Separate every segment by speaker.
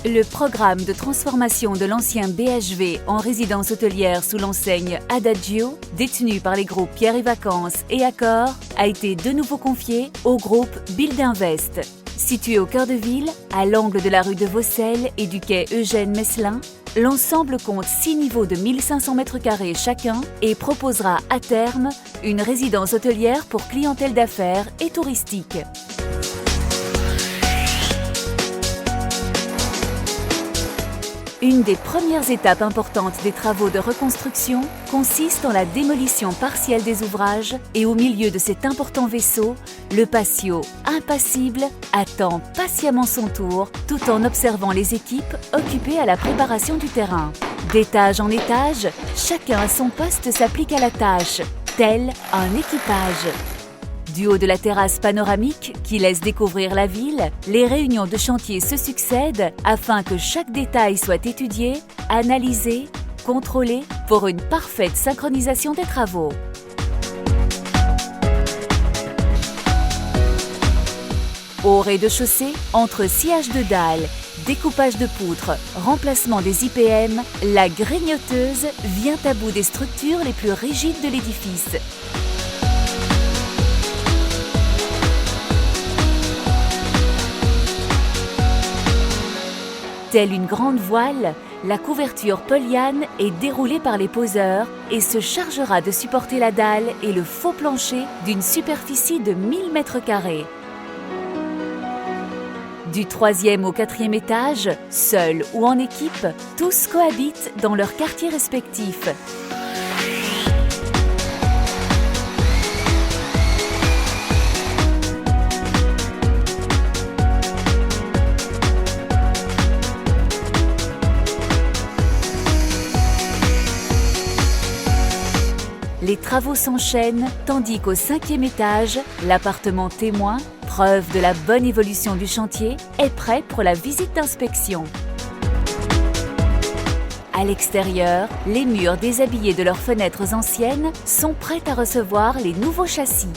Speaker 1: Le programme de transformation de l'ancien BHV en résidence hôtelière sous l'enseigne Adagio, détenu par les groupes Pierre et Vacances et Accor, a été de nouveau confié au groupe Build Invest. Situé au cœur de ville, à l'angle de la rue de Vaucelles et du quai Eugène Meslin, l'ensemble compte 6 niveaux de 1500 m² chacun et proposera à terme une résidence hôtelière pour clientèle d'affaires et touristique. Une des premières étapes importantes des travaux de reconstruction consiste en la démolition partielle des ouvrages et au milieu de cet important vaisseau, le patio, impassible, attend patiemment son tour tout en observant les équipes occupées à la préparation du terrain. D'étage en étage, chacun à son poste s'applique à la tâche, tel un équipage. Du haut de la terrasse panoramique qui laisse découvrir la ville, les réunions de chantier se succèdent afin que chaque détail soit étudié, analysé, contrôlé pour une parfaite synchronisation des travaux. Au rez-de-chaussée, entre sciage de dalles, découpage de poutres, remplacement des IPM, la grignoteuse vient à bout des structures les plus rigides de l'édifice. Telle une grande voile, la couverture Poliane est déroulée par les poseurs et se chargera de supporter la dalle et le faux plancher d'une superficie de 1000 m². Du 3e au 4e étage, seuls ou en équipe, tous cohabitent dans leurs quartiers respectifs. Les travaux s'enchaînent, tandis qu'au 5e étage, l'appartement témoin, preuve de la bonne évolution du chantier, est prêt pour la visite d'inspection. À l'extérieur, les murs déshabillés de leurs fenêtres anciennes sont prêts à recevoir les nouveaux châssis.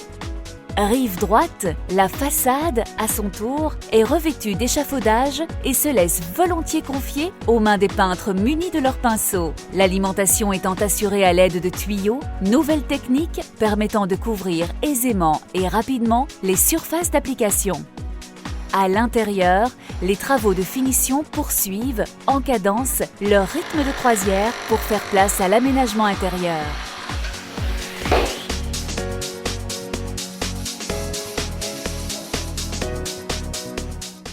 Speaker 1: Rive droite, la façade, à son tour, est revêtue d'échafaudages et se laisse volontiers confier aux mains des peintres munis de leurs pinceaux. L'alimentation étant assurée à l'aide de tuyaux, nouvelle technique permettant de couvrir aisément et rapidement les surfaces d'application. À l'intérieur, les travaux de finition poursuivent, en cadence, leur rythme de croisière pour faire place à l'aménagement intérieur.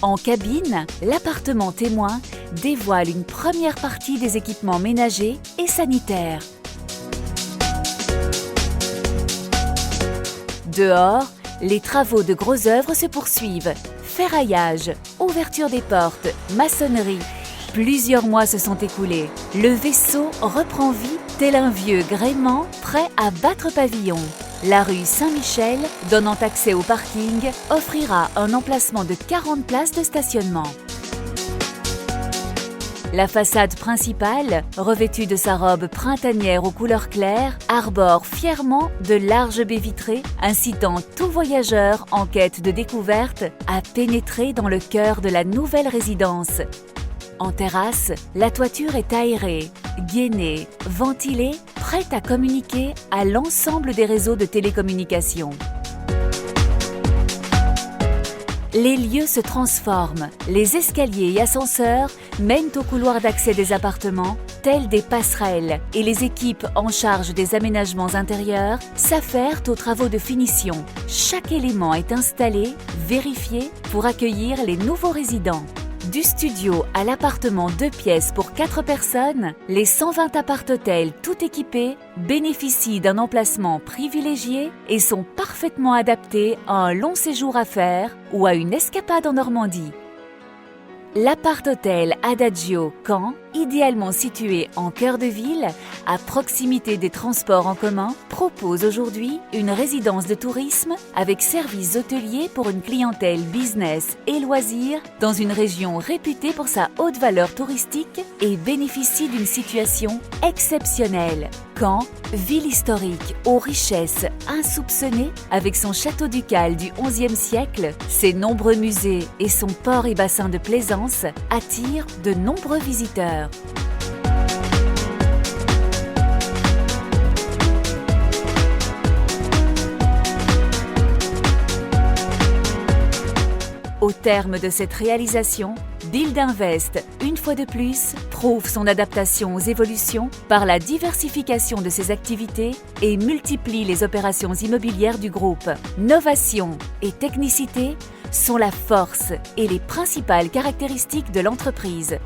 Speaker 1: En cabine, l'appartement témoin dévoile une première partie des équipements ménagers et sanitaires. Dehors, les travaux de gros œuvres se poursuivent. Ferraillage, ouverture des portes, maçonnerie. Plusieurs mois se sont écoulés. Le vaisseau reprend vie tel un vieux gréement prêt à battre pavillon. La rue Saint-Michel, donnant accès au parking, offrira un emplacement de 40 places de stationnement. La façade principale, revêtue de sa robe printanière aux couleurs claires, arbore fièrement de larges baies vitrées, incitant tout voyageur en quête de découverte à pénétrer dans le cœur de la nouvelle résidence. En terrasse, la toiture est aérée, gainée, ventilée, prête à communiquer à l'ensemble des réseaux de télécommunications. Les lieux se transforment, les escaliers et ascenseurs mènent au couloir d'accès des appartements, tels des passerelles, et les équipes en charge des aménagements intérieurs s'affairent aux travaux de finition. Chaque élément est installé, vérifié pour accueillir les nouveaux résidents. Du studio à l'appartement 2 pièces pour 4 personnes, les 120 appart-hôtels tout équipés bénéficient d'un emplacement privilégié et sont parfaitement adaptés à un long séjour à faire ou à une escapade en Normandie. L'appart-hôtel Adagio Caen idéalement situé en cœur de ville, à proximité des transports en commun, propose aujourd'hui une résidence de tourisme avec services hôteliers pour une clientèle business et loisirs dans une région réputée pour sa haute valeur touristique et bénéficie d'une situation exceptionnelle. Caen, ville historique aux richesses insoupçonnées, avec son château ducal du XIe siècle, ses nombreux musées et son port et bassin de plaisance, attire de nombreux visiteurs. Au terme de cette réalisation, Build Invest, une fois de plus, prouve son adaptation aux évolutions par la diversification de ses activités et multiplie les opérations immobilières du groupe. Novation et technicité sont la force et les principales caractéristiques de l'entreprise.